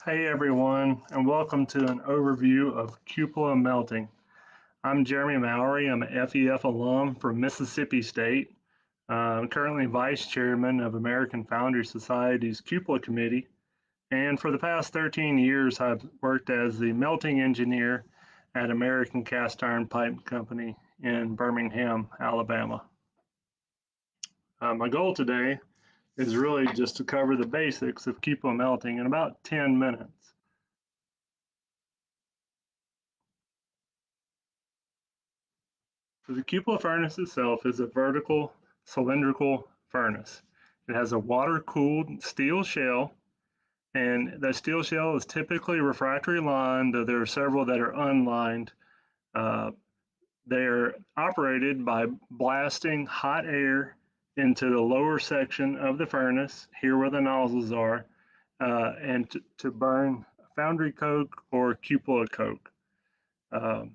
Hey everyone, and welcome to an overview of cupola melting. I'm Jeremy Mowry. I'm an FEF alum from Mississippi State. I'm currently Vice Chairman of American Foundry Society's Cupola Committee, and for the past 13 years I've worked as the melting engineer at American Cast Iron Pipe Company in Birmingham, Alabama. My goal today is really just to cover the basics of cupola melting in about 10 minutes. So the cupola furnace itself is a vertical cylindrical furnace. It has a water-cooled steel shell, and the steel shell is typically refractory lined, though there are several that are unlined. Uh, they're operated by blasting hot air into the lower section of the furnace, here where the nozzles are, and to burn foundry coke or cupola coke. Um,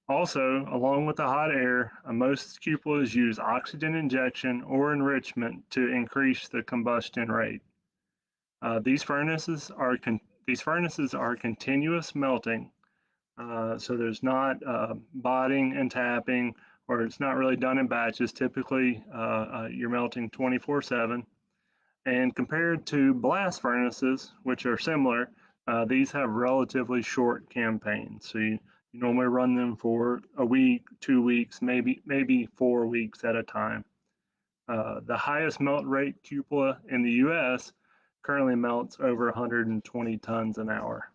Also, along with the hot air, most cupolas use oxygen injection or enrichment to increase the combustion rate. These furnaces are continuous melting, so there's not botting and tapping, or it's not really done in batches. Typically, you're melting 24/7. And compared to blast furnaces, which are similar, these have relatively short campaigns. So you normally run them for a week, 2 weeks, maybe 4 weeks at a time. The highest melt rate cupola in the US currently melts over 120 tons an hour.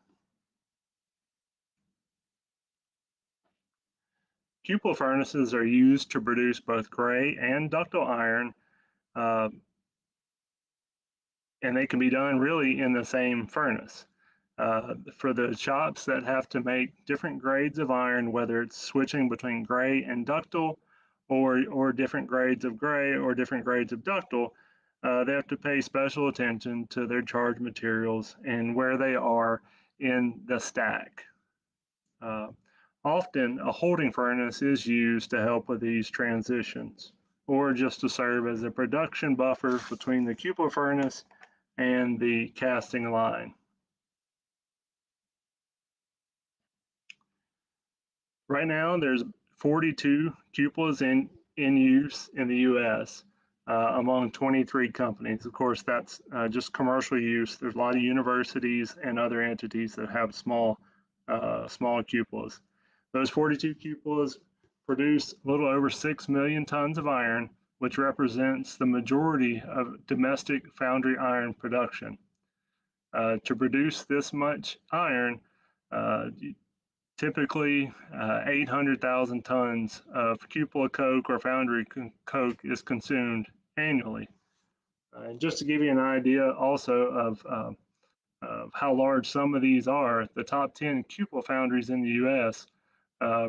Cupola furnaces are used to produce both gray and ductile iron, uh, and they can be done really in the same furnace. For the shops that have to make different grades of iron, whether it's switching between gray and ductile, or different grades of gray or different grades of ductile, they have to pay special attention to their charge materials and where they are in the stack. Uh, Often, a holding furnace is used to help with these transitions, or just to serve as a production buffer between the cupola furnace and the casting line. Right now, there's 42 cupolas in use in the U.S. Among 23 companies. Of course, that's just commercial use. There's a lot of universities and other entities that have small cupolas. Those 42 cupolas produce a little over 6 million tons of iron, which represents the majority of domestic foundry iron production. To produce this much iron, uh, typically 800,000 tons of cupola coke or foundry coke is consumed annually. And just to give you an idea also of how large some of these are, the top 10 cupola foundries in the US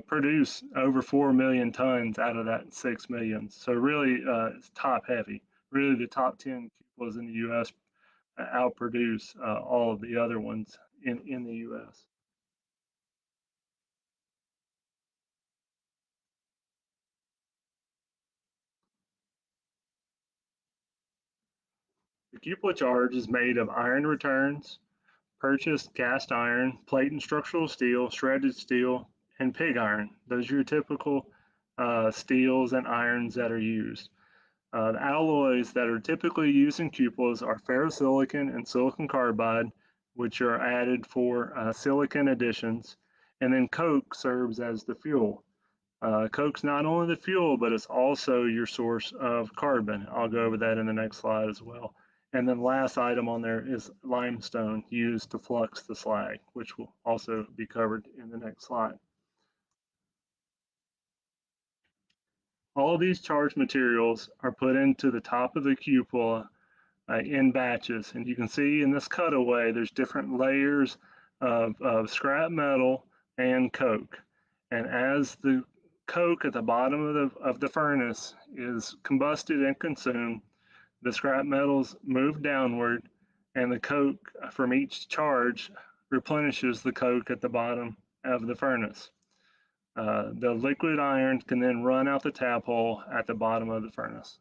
produce over 4 million tons out of that 6 million. So really it's top heavy. Really the top 10 cupolas in the US outproduce all of the other ones in the US. The cupola charge is made of iron returns, purchased cast iron, plate and structural steel, shredded steel, and pig iron. Those are your typical steels and irons that are used. The alloys that are typically used in cupolas are ferrosilicon and silicon carbide, which are added for silicon additions. And then coke serves as the fuel. Coke's not only the fuel, but it's also your source of carbon. I'll go over that in the next slide as well. And then last item on there is limestone used to flux the slag, which will also be covered in the next slide. All of these charged materials are put into the top of the cupola in batches. And you can see in this cutaway, there's different layers of scrap metal and coke. And as the coke at the bottom of the furnace is combusted and consumed, the scrap metals move downward, and the coke from each charge replenishes the coke at the bottom of the furnace. The liquid iron can then run out the tap hole at the bottom of the furnace.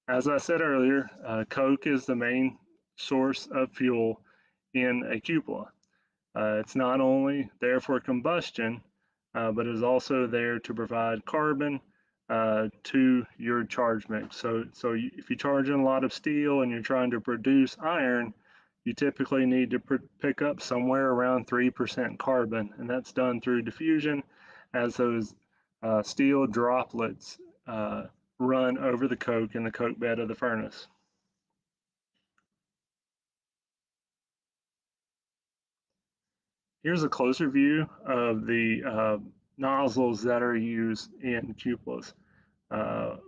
As I said earlier, coke is the main source of fuel in a cupola. It's not only there for combustion, but is also there to provide carbon to your charge mix. So if you're charging a lot of steel and you're trying to produce iron, you typically need to pick up somewhere around 3% carbon, and that's done through diffusion as those steel droplets run over the coke in the coke bed of the furnace. Here's a closer view of the nozzles that are used in cupolas.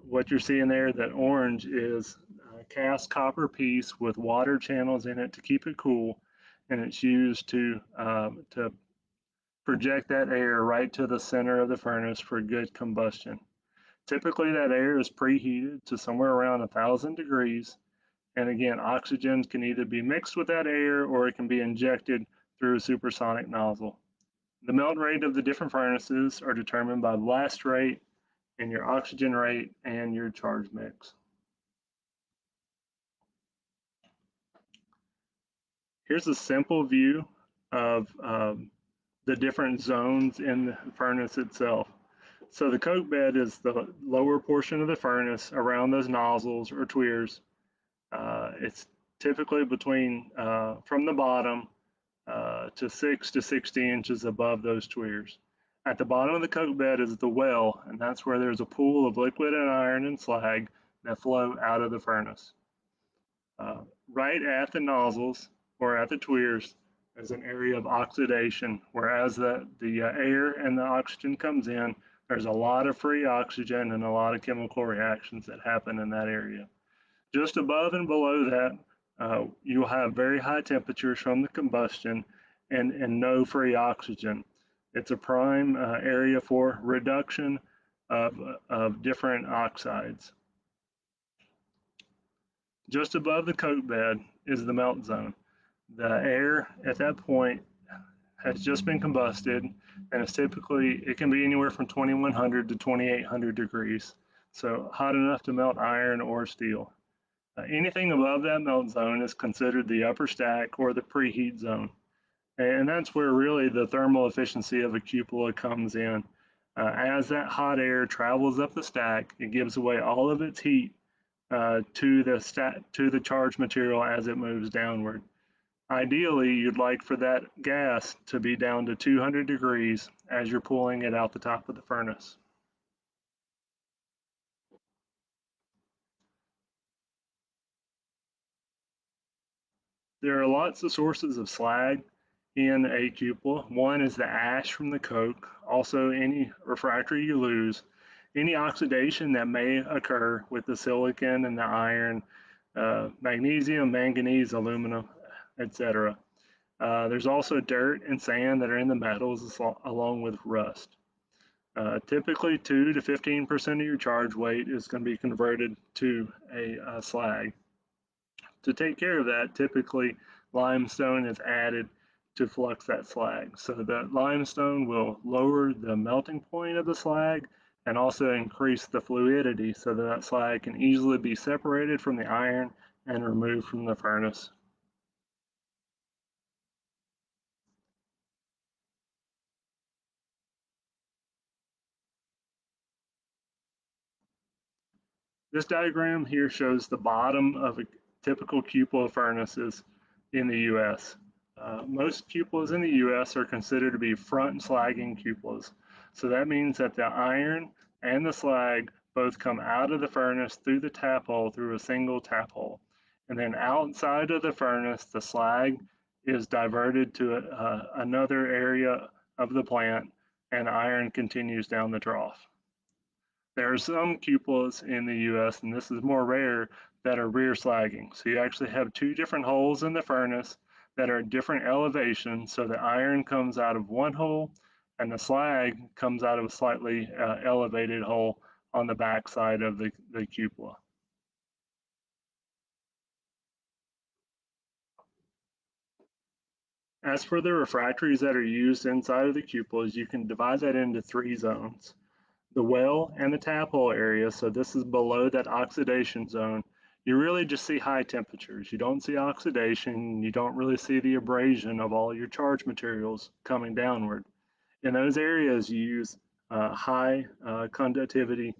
What you're seeing there, that orange is a cast copper piece with water channels in it to keep it cool, and it's used to project that air right to the center of the furnace for good combustion. Typically, that air is preheated to somewhere around 1,000 degrees, and again, oxygen can either be mixed with that air or it can be injected through a supersonic nozzle. The melt rate of the different furnaces are determined by blast rate and your oxygen rate and your charge mix. Here's a simple view of the different zones in the furnace itself. So the coke bed is the lower portion of the furnace around those nozzles or tuyeres. It's typically between, from the bottom to 6 to 60 inches above those tuyeres. At the bottom of the coke bed is the well, and that's where there's a pool of liquid and iron and slag that flow out of the furnace. Right at the nozzles or at the tuyeres is an area of oxidation, whereas the air and the oxygen comes in, there's a lot of free oxygen and a lot of chemical reactions that happen in that area. Just above and below that, you'll have very high temperatures from the combustion and no free oxygen. It's a prime area for reduction of different oxides. Just above the coke bed is the melt zone. The air at that point has just been combusted, and it's typically, it can be anywhere from 2100 to 2800 degrees. So hot enough to melt iron or steel. Anything above that melt zone is considered the upper stack or the preheat zone. And that's where really the thermal efficiency of a cupola comes in. As that hot air travels up the stack, it gives away all of its heat to the charged material as it moves downward. Ideally, you'd like for that gas to be down to 200 degrees as you're pulling it out the top of the furnace. There are lots of sources of slag in a cupola. One is the ash from the coke, also any refractory you lose, any oxidation that may occur with the silicon and the iron, magnesium, manganese, aluminum, etc. There's also dirt and sand that are in the metals along with rust. Typically 2 to 15% of your charge weight is going to be converted to a slag. To take care of that, typically limestone is added to flux that slag. So that limestone will lower the melting point of the slag and also increase the fluidity so that slag can easily be separated from the iron and removed from the furnace. This diagram here shows the bottom of a typical cupola furnaces in the US. Most cupolas in the US are considered to be front slagging cupolas. So that means that the iron and the slag both come out of the furnace through the tap hole through a single tap hole. And then outside of the furnace, the slag is diverted to another area of the plant and iron continues down the trough. There are some cupolas in the US, and this is more rare, that are rear slagging. So you actually have two different holes in the furnace that are at different elevations. So the iron comes out of one hole and the slag comes out of a slightly elevated hole on the back side of the cupola. As for the refractories that are used inside of the cupolas, you can divide that into three zones. The well and the tap hole area, so this is below that oxidation zone, you really just see high temperatures. You don't see oxidation. You don't really see the abrasion of all your charge materials coming downward. In those areas, you use high conductivity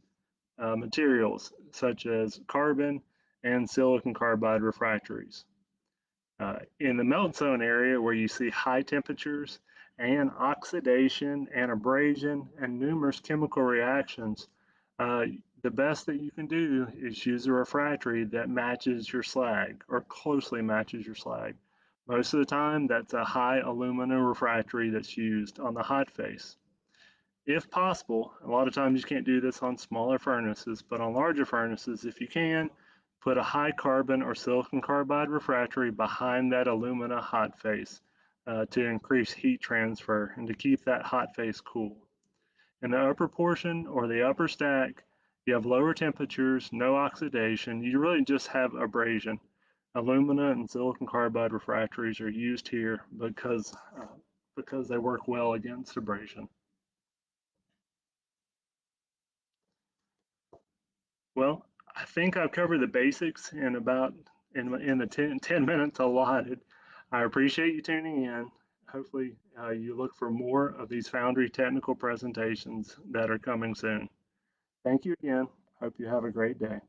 materials such as carbon and silicon carbide refractories. In the melt zone area where you see high temperatures and oxidation and abrasion and numerous chemical reactions, uh, the best that you can do is use a refractory that matches your slag or closely matches your slag. Most of the time, that's a high aluminum refractory that's used on the hot face. If possible, a lot of times you can't do this on smaller furnaces, but on larger furnaces, if you can, put a high carbon or silicon carbide refractory behind that alumina hot face to increase heat transfer and to keep that hot face cool. In the upper portion or the upper stack, you have lower temperatures, no oxidation, you really just have abrasion. Alumina and silicon carbide refractories are used here because they work well against abrasion. Well, I think I've covered the basics in about in the 10 minutes allotted. I appreciate you tuning in. Hopefully, you look for more of these Foundry technical presentations that are coming soon. Thank you again. Hope you have a great day.